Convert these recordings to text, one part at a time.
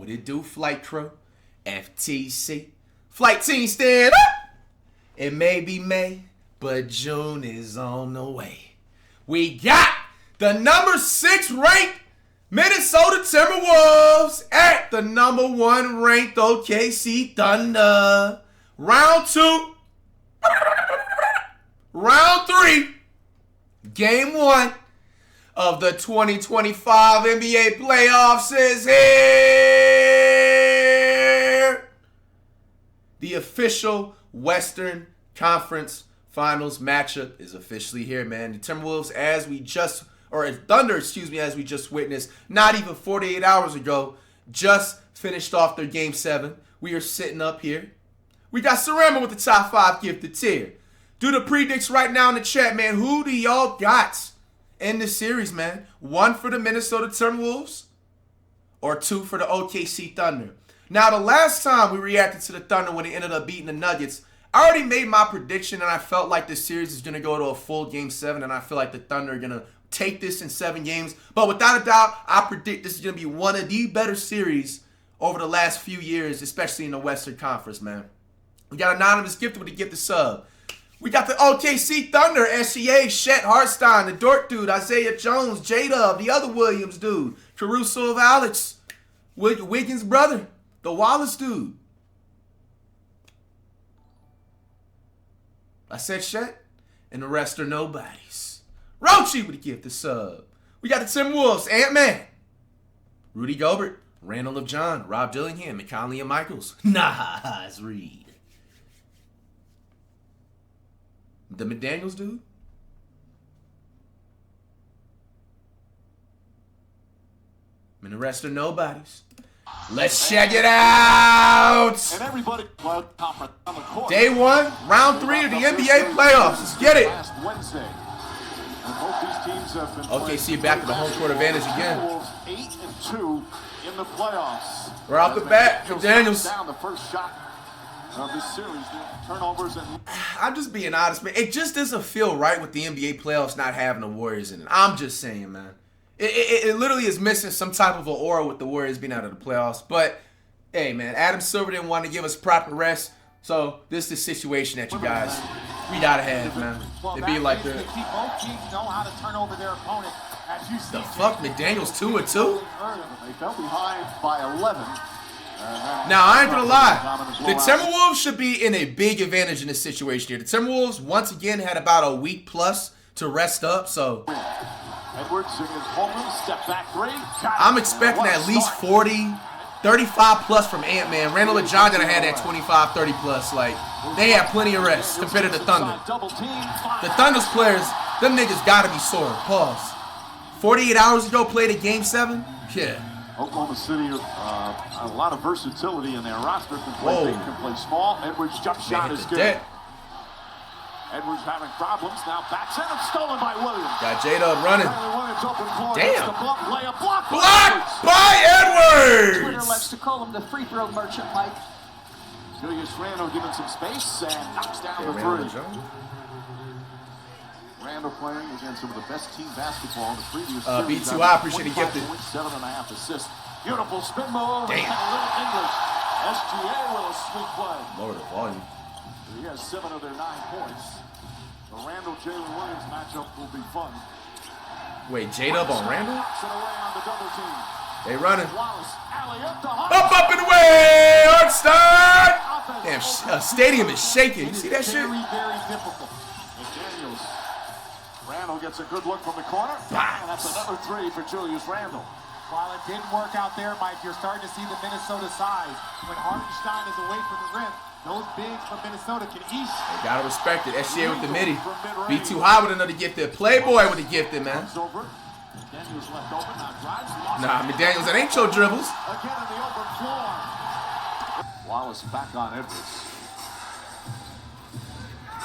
What it do, flight crew? FTC. Flight team stand up! It may be May, but June is on the way. We got the number 6 ranked Minnesota Timberwolves at the number 1 ranked OKC Thunder. Round 2. Round 3. Game 1 of the 2025 NBA playoffs is here. The official Western Conference Finals matchup is officially here, man. The Timberwolves, as we just witnessed, not even 48 hours ago, just finished off their Game 7. We are sitting up here. We got Cerama with the top 5 gifted tier. Do the predicts right now in the chat, man. Who do y'all got in this series, man? 1 for the Minnesota Timberwolves or 2 for the OKC Thunder? Now, the last time we reacted to the Thunder when they ended up beating the Nuggets, I already made my prediction, and I felt like this series is going to go to a full Game 7, and I feel like the Thunder are going to take this in 7 games. But without a doubt, I predict this is going to be one of the better series over the last few years, especially in the Western Conference, man. We got Anonymous Gifted with a gifted sub. We got the OKC Thunder, SCA, Shet Hartstein, the Dork Dude, Isaiah Jones, J-Dub, the other Williams Dude, Caruso of Alex, Wiggins' brother, the Wallace Dude. I said Shet, and the rest are nobodies. Rochi with a gifted sub. We got the Timberwolves, Ant-Man, Rudy Gobert, Randall of John, Rob Dillingham, McConley and Michaels, Nas Reed. The McDaniels dude? And the rest are nobodies. Let's check it out! And everybody, Day 1, round 3 of the NBA playoffs. Let's get it! OKC back to the home court advantage again. 8-2 in the playoffs. We're off the bat. McDaniels. Down the first shot of this series, turnovers and I'm just being honest, man. It just doesn't feel right with the NBA playoffs not having the Warriors in it. I'm just saying, man. It literally is missing some type of an aura with the Warriors being out of the playoffs. But, hey, man, Adam Silver didn't want to give us proper rest. So, this is the situation that you guys, we got to have, man. It'd be like the... both teams know how to turn over their opponent. As you see, the fuck, McDaniels 2-2? They fell behind by 11. Now, I ain't gonna lie. The Timberwolves should be in a big advantage in this situation here. The Timberwolves, once again, had about a week plus to rest up, so I'm expecting at least 40, 35 plus from Ant-Man. Randall and John gonna have that 25, 30 plus. Like, they have plenty of rest compared to the Thunder. The Thunder's players, them niggas gotta be sore. Pause. 48 hours ago, played a Game 7? Yeah. Oklahoma City, a lot of versatility in their roster. Can play big, can play small. Edwards' jump shot is good. Edwards having problems. Now backs in and stolen by Williams. Got J-Dub running. Damn. Blocked by Edwards. Twitter likes to call him the free throw merchant, Mike. Julius Randle given some space and knocks down the three. Randall playing against some of the best team basketball in the previous series. B2I, appreciate it gifted. 7.5 assists. Beautiful spin move. Damn. And a little English. SGA with a sweet play. Lower the volume. He has 7 of their 9 points. The Randall-Jalen Williams matchup will be fun. Wait, J-Dub on Randall? Away on the double team. They running. Wallace, alley up to Up and away! Hartstein! Damn, stadium is shaking. You see that shit? Very, very difficult. McDaniels. Randall gets a good look from the corner. And that's another 3 for Julius Randle. While it didn't work out there, Mike, you're starting to see the Minnesota side. When Hartenstein is away from the rim, those bigs from Minnesota can eat. They gotta respect it. SGA with the midi. B2 high with another gifted. Playboy with a gifted, man. Nah, McDaniels, that ain't your dribbles. Again on the open floor. Wallace back on Edwards.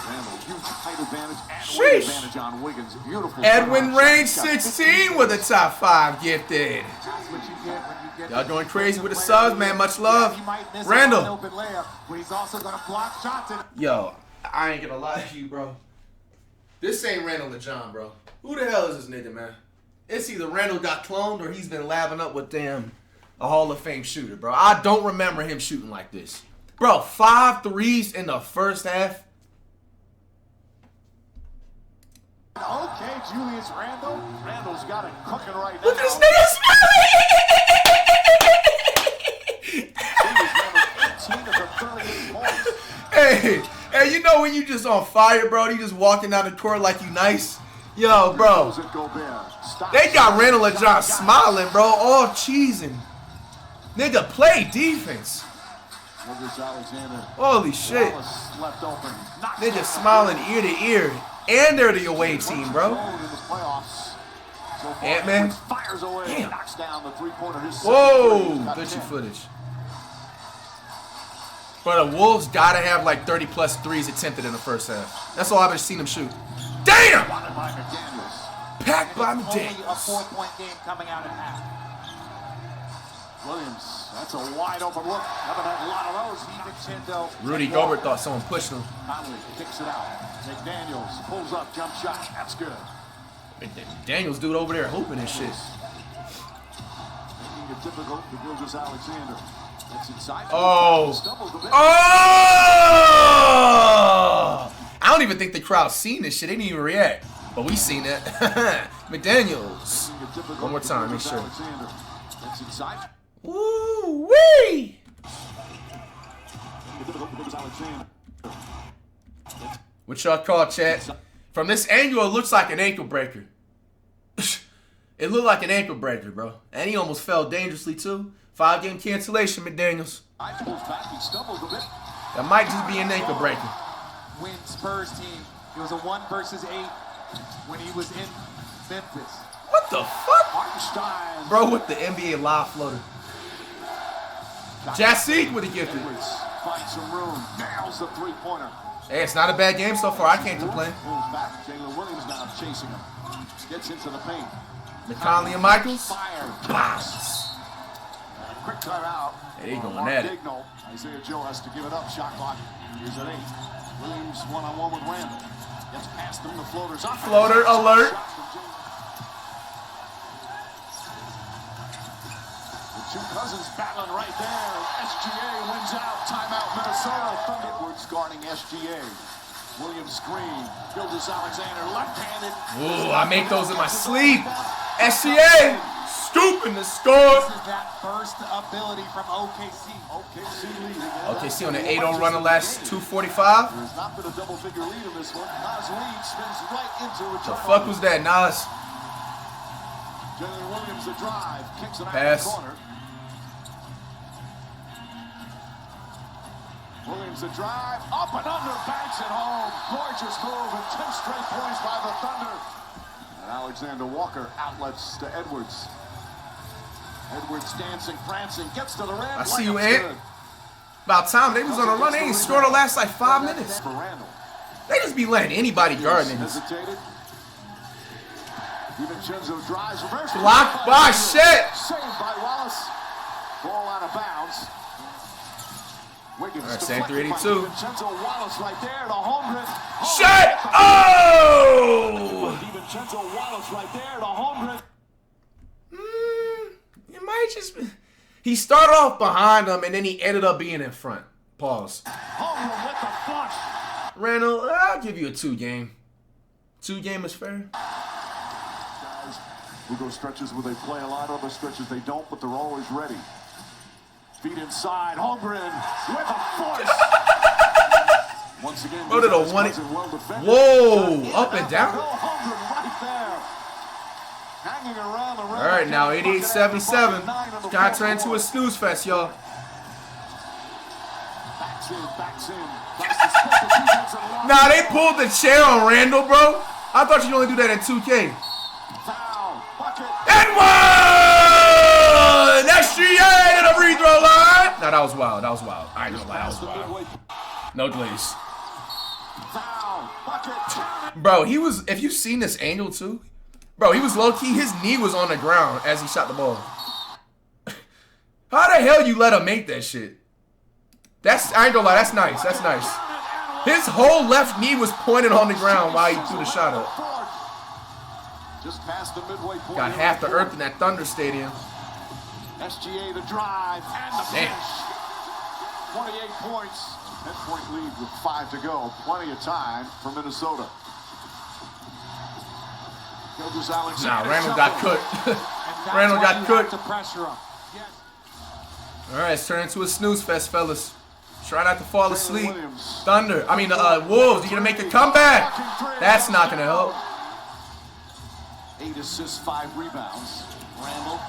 Randall, huge height advantage and weight advantage on Wiggins. Beautiful. Edwin Range 16 with a top 5 gifted. That's what you get when you get. Y'all going crazy with the subs, man. Much love. Randall. Open layup, but he's also gonna block shots. Yo, I ain't gonna lie to you, bro. This ain't Randall and John, bro. Who the hell is this nigga, man? It's either Randall got cloned or he's been labbing up with damn a Hall of Fame shooter, bro. I don't remember him shooting like this. Bro, 5 threes in the first half. Okay, Julius Randle. Randle's got it cooking right now. Look at this nigga smelling. Hey, you know when you just on fire, bro? You just walking down the court like you nice. Yo, bro. They got Randle and John smiling, bro. All cheesing. Nigga, play defense. Holy shit. Nigga smiling ear to ear. And they're the away team, bro. Ant-Man. Damn. Whoa. Glitchy footage. But the Wolves gotta have like 30+ threes attempted in the first half. That's all I've ever seen them shoot. Damn! Packed by McDaniels. Only a 4-point game coming out in half. Williams, that's a wide open look. Haven't had a lot of those. DiVincenzo. Rudy Gobert thought someone pushed him. Conley kicks it out. McDaniels pulls up, jump shot. That's good. Daniels dude over there hooping and shit. Making it difficult for Gilgeous-Alexander. It's inside. Oh. I don't even think the crowd seen this shit. They didn't even react. But we seen it. McDaniels. One more time, make sure. It's inside. Woo wee! What y'all call, chat? From this angle, it looks like an ankle breaker. It looked like an ankle breaker, bro. And he almost fell dangerously, too. 5-game cancellation, McDaniels. That might just be an ankle breaker. When Spurs team, it was a 1 versus 8 when he was in Memphis. What the fuck? Bro, with the NBA live floater. Jasik with a gifted. Finds some room. Nails the three-pointer. Hey, it's not a bad game so far. I can't complain. Pulls back. Jalen Williams now chasing him. Gets into the paint. McConley and Michaels. Bounce. Quick cut out. Hey, they going at it. Isaiah Joe has to give it up. Shot clock is at 8. Williams one-on-one with Randle. Gets past him. The floater's up. Floater alert. Two cousins battling right there. SGA wins out. Timeout, Minnesota. Thunder Edwards guarding SGA. Williams screen. Gilgeous-Alexander left-handed. Ooh, I make those in my sleep. SGA scooping the score. This is that burst ability from OKC. OKC leading. OKC on an 8-0 run the last 2:45. There's not been a double-figure lead in this one. Nas Reed spins right into it. The fuck was that, Nas? Jalen Williams the drive. Kicks it out Pass. in the corner. Williams the drive, up and under, banks it home. Gorgeous move and 10 straight points by the Thunder. And Alexander Walker outlets to Edwards. Edwards dancing, prancing, gets to the rim. I see you, Ant. About time. They was on a run. They ain't scored the last like 5 minutes. For Randle. They just be letting anybody guard niggas. Hesitated. DiVincenzo drives, reverse. Blocked by shit. Saved by Wallace. Ball out of bounds. Wiggins All right, deflected by 382. DiVincenzo Wallace right there, the home run. Shit! Oh! DiVincenzo Wallace right there, the home run. It might just be. He started off behind him and then he ended up being in front. Pause. Home run with the flush. Randall, I'll give you a 2-game. 2-game is fair. Guys, who go stretches where they play a lot, other stretches they don't, but they're always ready. Feet inside, Holmgren with a force. Once again, Bro, did a one. Whoa, up and down. Holmgren right there. Hanging around the rim. All right, now 88-77. Guy turned into a snooze fest, y'all. Backs in. Nah, they pulled the chair on Randall, bro. I thought you only do that in 2K. Foul, bucket. And one! SGA to the free throw line. Nah, that was wild. That was wild. I ain't gonna lie, that was wild. No glaze. Foul, bucket. Bro, he was, if you've seen this angle too, bro, he was low-key, his knee was on the ground as he shot the ball. How the hell you let him make that shit? That's, I ain't gonna lie, that's nice. That's nice. His whole left knee was pointed on the ground while he threw the shot up. Just past the midway point. Got half the earth in that Thunder Stadium. SGA the drive and the finish. 28 points. 10-point lead with 5 to go. Plenty of time for Minnesota. Nah, Randall got cooked. Randall got cooked. To pressure him. Yes. All right, it's turning into a snooze fest, fellas. Try not to fall asleep. Wolves, you're going to make a comeback. That's not going to help. 8 assists, 5 rebounds. Randall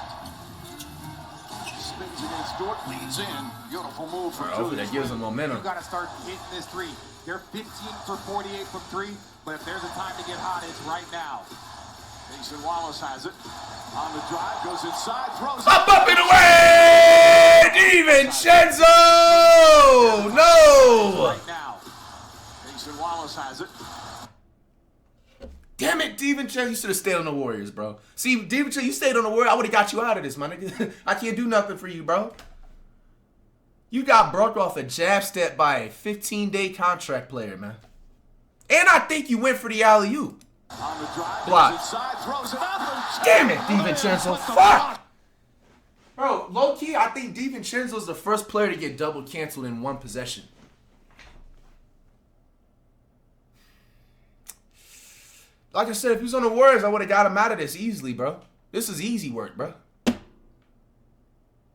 spins against Dort, leads in. Beautiful move from Hopefully that gives them momentum. You got to start hitting this three. They're 15 for 48 from 3, but if there's a time to get hot, it's right now. Mason Wallace has it. On the drive, goes inside, throws Up and away! DiVincenzo! No! Right now. Mason Wallace has it. Damn it, DiVincenzo, you should have stayed on the Warriors, bro. See, DiVincenzo, you stayed on the Warriors, I would have got you out of this, my nigga. I can't do nothing for you, bro. You got broke off a jab step by a 15-day contract player, man. And I think you went for the alley-oop. On the drive, block. Inside, throws it up. Damn it, DiVincenzo. Fuck! Bro, low-key, I think DiVincenzo's the first player to get double canceled in one possession. Like I said, if he was on the Warriors, I would have got him out of this easily, bro. This is easy work, bro.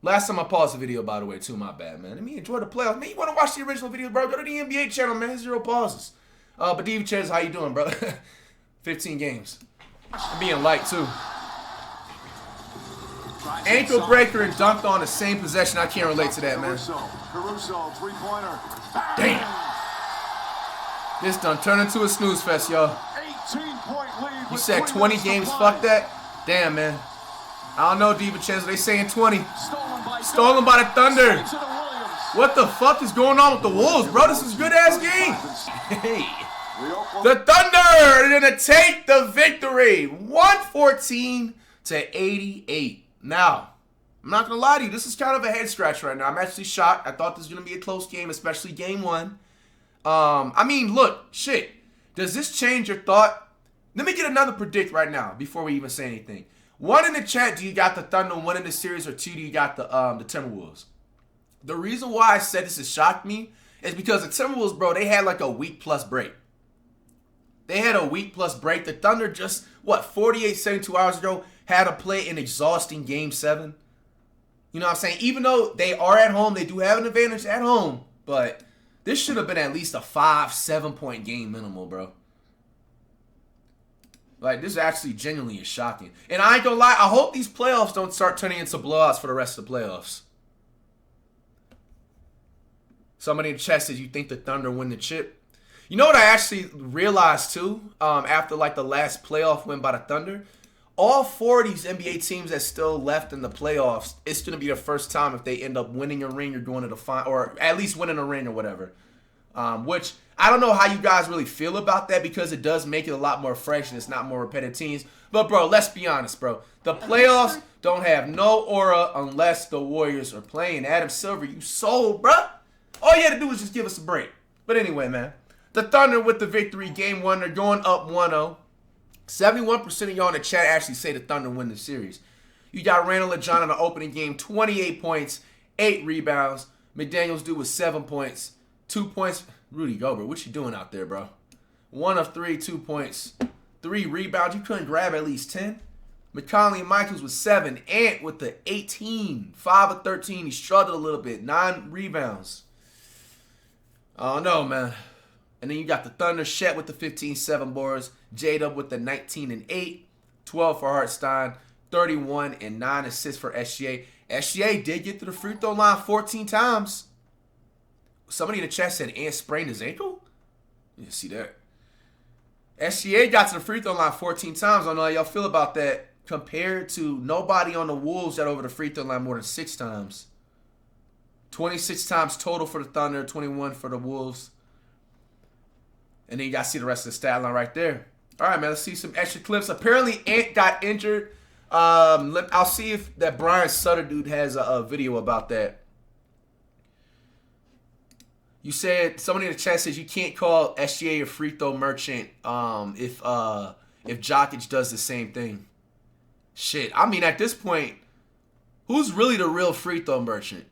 Last time I paused the video, by the way, too, my bad, man. Let me enjoy the playoffs. Man, you want to watch the original video, bro? Go to the NBA channel, man. 0 pauses. But DiVincenzo, how you doing, bro? 15 games. I'm being light, too. Ankle breaker and dunked on the same possession. I can't relate to that, man. Caruso, three-pointer. Damn. This done turned into a snooze fest, y'all. 18-point lead. You said 20 games, fuck that? Damn, man. I don't know, DiVincenzo. They saying 20. Stolen by the Thunder. What the fuck is going on with the Wolves, bro? This is a good-ass game. Hey. The Thunder are going to take the victory. 114-88. Now, I'm not going to lie to you. This is kind of a head scratch right now. I'm actually shocked. I thought this was going to be a close game, especially game 1. I mean, look, shit. Does this change your thought? Let me get another predict right now before we even say anything. 1 in the chat, do you got the Thunder 1 in the series, or 2, do you got the Timberwolves? The reason why I said this has shocked me is because the Timberwolves, bro, they had like a week-plus break. They had a week-plus break. The Thunder just, 48, 72 hours ago, had to play an exhausting Game 7. You know what I'm saying? Even though they are at home, they do have an advantage at home, but this should have been at least a 5-7 point game minimal, bro. Like, this actually genuinely is shocking. And I ain't gonna lie, I hope these playoffs don't start turning into blowouts for the rest of the playoffs. Somebody in the chat says you think the Thunder win the chip. You know what I actually realized too, after like the last playoff win by the Thunder? All 4 of these NBA teams that's still left in the playoffs, it's going to be the first time if they end up winning a ring or going to the final, or at least winning a ring or whatever. Which, I don't know how you guys really feel about that, because it does make it a lot more fresh and it's not more repetitive teams. But, bro, let's be honest, bro. The playoffs don't have no aura unless the Warriors are playing. Adam Silver, you sold, bro. All you had to do was just give us a break. But anyway, man. The Thunder with the victory, Game 1. They're going up 1-0. 71% of y'all in the chat actually say the Thunder win the series. You got Randall and John in the opening game, 28 points, 8 rebounds. McDaniels do with 7 points, 2 points. Rudy Gobert, what you doing out there, bro? 1 of 3, 2 points, 3 rebounds. You couldn't grab at least 10. McConley and Michaels with 7. Ant with the 18, 5 of 13. He struggled a little bit, 9 rebounds. Oh, no, man. And then you got the Thunder, Shet with the 15-7 boards, J-Dub with the 19 and 8, 12 for Hartenstein, 31 and 9 assists for SGA. SGA did get to the free throw line 14 times. Somebody in the chat said Ant sprained his ankle? You see that. SGA got to the free throw line 14 times. I don't know how y'all feel about that, compared to nobody on the Wolves got over the free throw line more than 6 times. 26 times total for the Thunder, 21 for the Wolves. And then you guys see the rest of the stat line right there. All right, man, let's see some extra clips. Apparently, Ant got injured. I'll see if that Brian Sutter dude has a video about that. You said, somebody in the chat says you can't call SGA a free throw merchant if Jokic does the same thing. Shit, I mean, at this point, Who's really the real free throw merchant?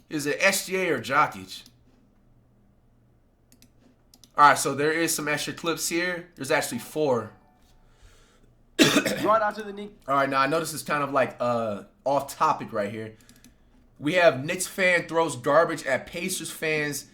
Is it SGA or Jokic? All right, so there is some extra clips here. There's actually 4. Right after the Knicks. All right, now I know this is kind of like off topic right here. We have Knicks fan throws garbage at Pacers fans.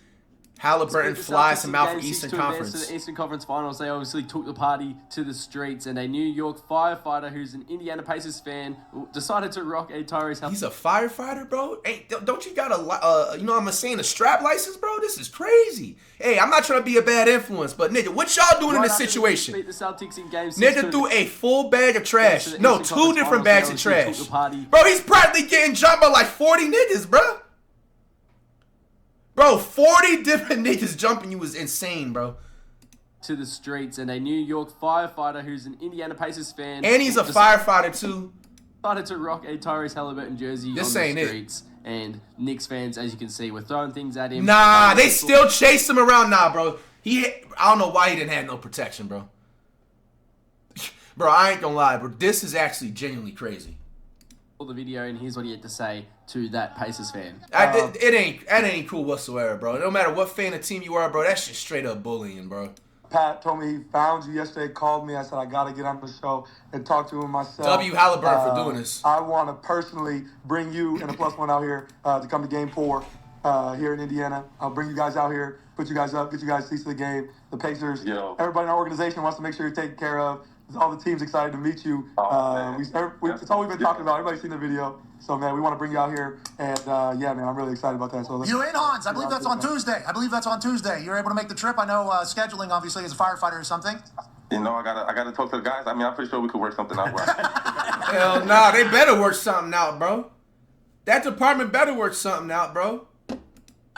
Halliburton flies him out for Eastern Conference. To the Eastern Conference Finals, they obviously took the party to the streets, and a New York firefighter who's an Indiana Pacers fan decided to rock a Tyrese Halliburton. He's a firefighter, bro? Hey, don't you got a, you know what I'm saying, a strap license, bro? This is crazy. Hey, I'm not trying to be a bad influence, but nigga, what y'all doing in this situation? Beat the Celtics in game 6 nigga threw a full bag of trash. No, 2 different bags of trash. Bro, he's practically getting jumped by like 40 niggas, bro. Bro, 40 different niggas jumping you is insane, bro. To the streets, and a New York firefighter who's an Indiana Pacers fan. And he's a firefighter, too. Started to rock a Tyrese Halliburton jersey This on ain't the it. streets. And Knicks fans, as you can see, were throwing things at him. Nah, they still chased him around. Nah, bro. I don't know why he didn't have no protection, bro. Bro, I ain't gonna lie, bro. This is actually genuinely crazy. The video, and here's what he had to say to that Pacers fan. That ain't cool whatsoever, bro. No matter what fan of team you are, bro, that's just straight up bullying, bro. Pat told me he found you yesterday, called me. I said, I got to get on the show and talk to him myself. W. Halliburton for doing this. I want to personally bring you and a +1 out here to come to Game 4 here in Indiana. I'll bring you guys out here, put you guys up, get you guys seats to the game. The Pacers, everybody in our organization wants to make sure you're taken care of. All the teams excited to meet you. It's all we've been talking about. Everybody's seen the video. So, man, we want to bring you out here. And, yeah, man, I'm really excited about that. So You're in, Hans. I believe that's on Tuesday. You're able to make the trip. I know scheduling, obviously, as a firefighter or something. You know, I gotta talk to the guys. I mean, I'm pretty sure we could work something out, bro. Hell nah, they better work something out, bro. That department better work something out, bro.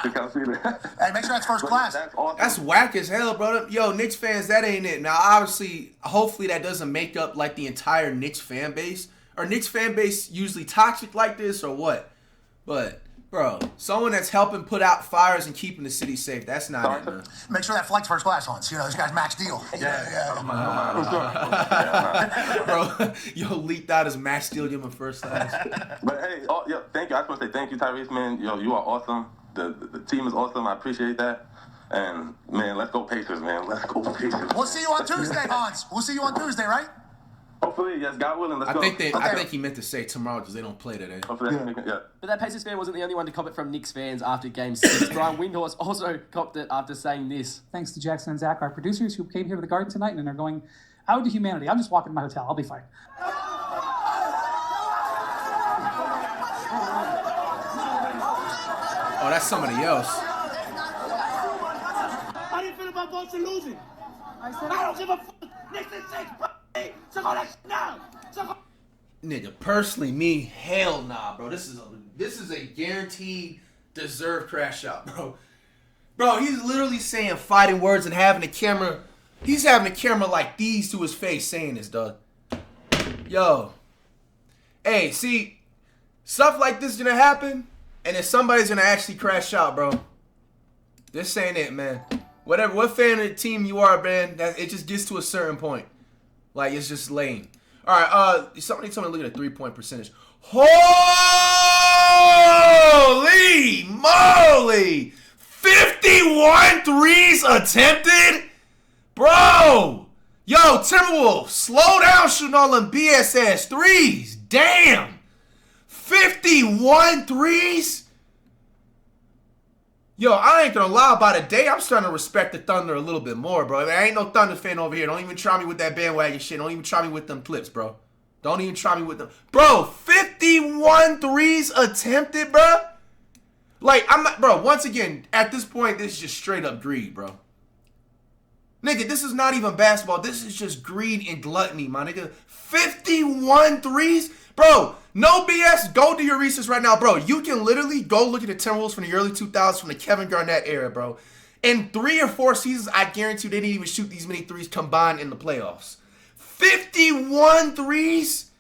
Hey, make sure that's first class. That's awesome. That's whack as hell, bro. Yo, Knicks fans, that ain't it. Now, obviously, hopefully that doesn't make up, like, the entire Knicks fan base. Are Knicks fan base usually toxic like this or what? But, bro, someone that's helping put out fires and keeping the city safe, that's not it, man. Make sure that flight's first class, Hans. You know, this guy's max deal. Yeah. Bro, yo, leaked out his max deal, give him a first class. But, hey, thank you. I just want to say thank you, Tyrese, man. Yo, you are awesome. The team is awesome. I appreciate that. And, man, let's go Pacers, man. Let's go Pacers. We'll see you on Tuesday, Hans. We'll see you on Tuesday, right? Hopefully, yes, God willing. Let's go. I think he meant to say tomorrow because they don't play today. Hopefully, But that Pacers fan wasn't the only one to cop it from Knicks fans after Game 6. Brian Windhorst also copped it after saying this. Thanks to Jackson and Zach, our producers who came here to the Garden tonight and are going out to humanity. I'm just walking to my hotel. I'll be fine. Oh, that's somebody else. How do you feel about Boston losing? I don't give a fuck. Knicks is 6, so go that shit now. Nigga, personally, me, hell nah, bro. This is a guaranteed deserved crash out, bro. Bro, he's literally saying fighting words and having the camera. He's having the camera like these to his face saying this, dog. Yo. Hey, see, stuff like this is gonna happen, and then somebody's gonna actually crash out, bro. This ain't it, man. What fan of the team you are, man, it just gets to a certain point. Like, it's just lame. All right, somebody told me to look at the 3-point percentage. Holy moly! 51 threes attempted? Bro! Yo, Timberwolves, slow down shooting all them BS ass threes. Damn! 51 threes? Yo, I ain't gonna lie, by the day, I'm starting to respect the Thunder a little bit more, bro. I ain't no Thunder fan over here. Don't even try me with that bandwagon shit. Don't even try me with them clips, bro. Don't even try me with them. Bro, 51 threes attempted, bro? Like, I'm not, bro, once again, at this point, this is just straight up greed, bro. Nigga, this is not even basketball. This is just greed and gluttony, my nigga. 51 threes? Bro, no BS. Go do your research right now, bro. You can literally go look at the Timberwolves from the early 2000s, from the Kevin Garnett era, bro. In 3 or 4 seasons, I guarantee you they didn't even shoot these many threes combined in the playoffs. 51 threes?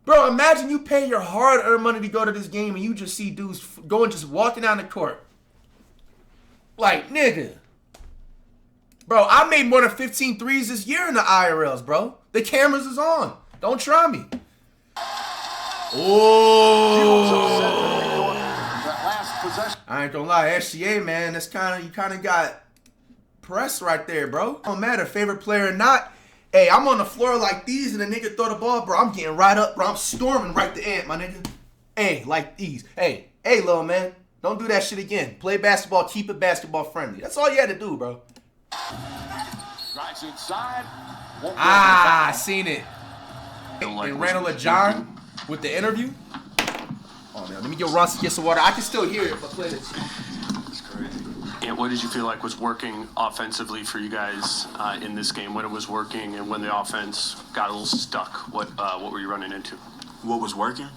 Bro, imagine you pay your hard-earned money to go to this game and you just see dudes going, just walking down the court. Like, nigga. Bro, I made more than 15 threes this year in the IRLs, bro. The cameras is on. Don't try me. Oh! That last possession. I ain't gonna lie, SGA, man, that's you kind of got pressed right there, bro. Don't matter, favorite player or not. Hey, I'm on the floor like these, and the nigga throw the ball, bro. I'm getting right up, bro. I'm storming right to end, my nigga. Hey, like these. Hey, little man, don't do that shit again. Play basketball, keep it basketball friendly. That's all you had to do, bro. Drives inside. I seen it. And Randall John with the interview. Oh man, let me get some water. I can still hear it, but play this. That's crazy. And what did you feel like was working offensively for you guys in this game? When it was working, and when the offense got a little stuck, what were you running into? What was working?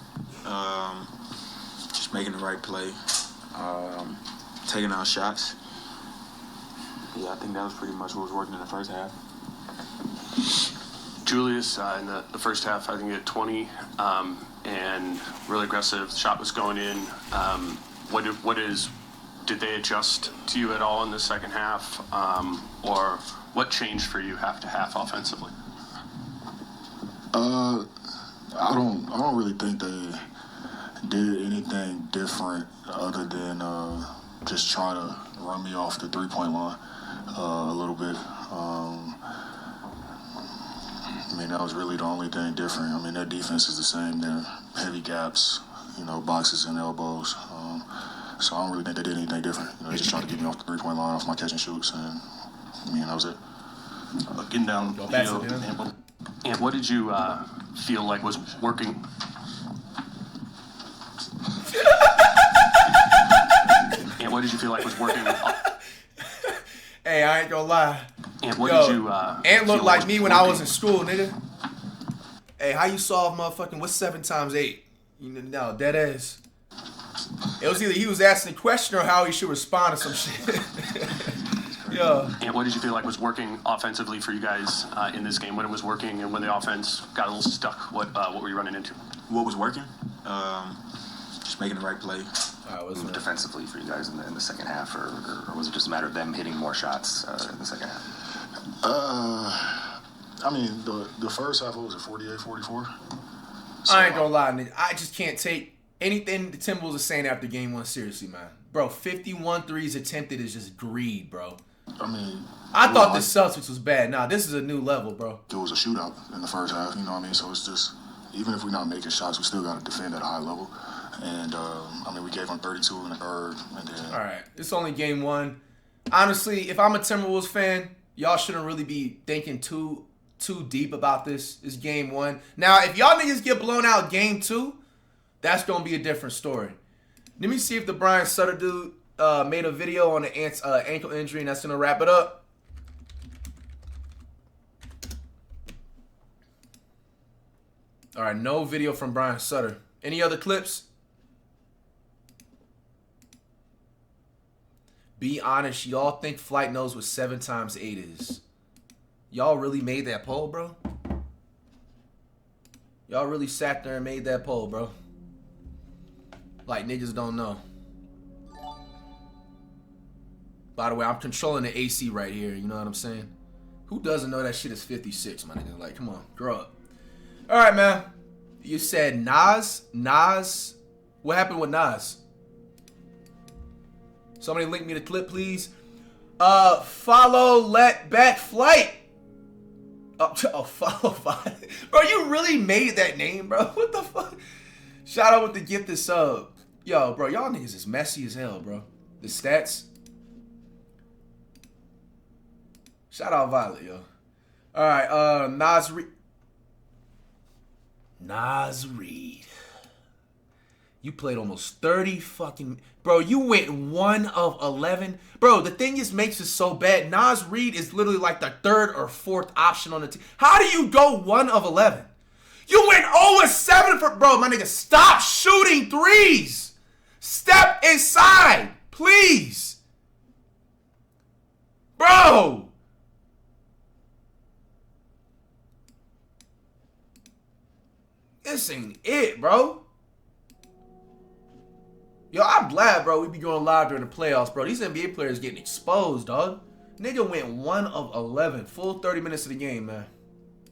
Just making the right play, taking out shots. Yeah, I think that was pretty much what was working in the first half. Julius, in the first half, I think he had 20, and really aggressive. Shot was going in. Did they adjust to you at all in the second half, or what changed for you half to half offensively? I don't really think they did anything different other than just try to run me off the three-point line a little bit. I mean, that was really the only thing different. I mean, their defense is the same. They're heavy gaps, boxes and elbows. So I don't really think they did anything different. They just tried to get me off the three-point line, off my catch and shoots, and that was it. Getting down the field. And what did you feel like was working? And what did you feel like was working? Hey, I ain't gonna lie. And what did you Ant looked like me when I was in school, nigga. Hey, how you solve motherfucking what's 7 times 8? No, dead ass. It was either he was asking a question or how he should respond to some shit. Yeah. And what did you feel like was working offensively for you guys in this game? When it was working, and when the offense got a little stuck, what were you running into? What was working? Just making the right play. Defensively for you guys in the second half, or was it just a matter of them hitting more shots in the second half? I mean, the first half, what was it, 48, 44? So, I ain't gonna lie, nigga. I just can't take anything the Timberwolves are saying after game 1 seriously, man. Bro, 51 threes attempted is just greed, bro. I mean, I thought the Celtics was bad. Nah, this is a new level, bro. It was a shootout in the first half, So it's just, even if we're not making shots, we still got to defend at a high level. And, we gave them 32 in the third. And then... All right, it's only game 1. Honestly, if I'm a Timberwolves fan, y'all shouldn't really be thinking too deep about this. It's game 1. Now, if y'all niggas get blown out game 2, that's going to be a different story. Let me see if the Brian Sutter dude made a video on the ankle injury, and that's going to wrap it up. All right, no video from Brian Sutter. Any other clips? Be honest, y'all think Flight knows what 7 times 8 is? Y'all really made that poll, bro? Y'all really sat there and made that poll, bro? Like, niggas don't know. By the way, I'm controlling the AC right here, you know what I'm saying? Who doesn't know that shit is 56, my nigga? Like, come on, grow up. All right, man. You said Nas? What happened with Nas? Somebody link me the clip, please. Follow Let Back Flight. Follow Flight. Bro, you really made that name, bro. What the fuck? Shout out with the gifted sub. Yo, bro, y'all niggas is messy as hell, bro. The stats. Shout out Violet, yo. All right, Nas Reed. You played almost 30 fucking... Bro, you went 1 of 11. Bro, the thing is makes it so bad. Nas Reed is literally like the 3rd or 4th option on the team. How do you go 1 of 11? You went 0 of 7 for... Bro, my nigga, stop shooting threes. Step inside, please. Bro. This ain't it, bro. Yo, I'm glad, bro, we be going live during the playoffs, bro. These NBA players getting exposed, dog. Nigga went 1 of 11. Full 30 minutes of the game, man.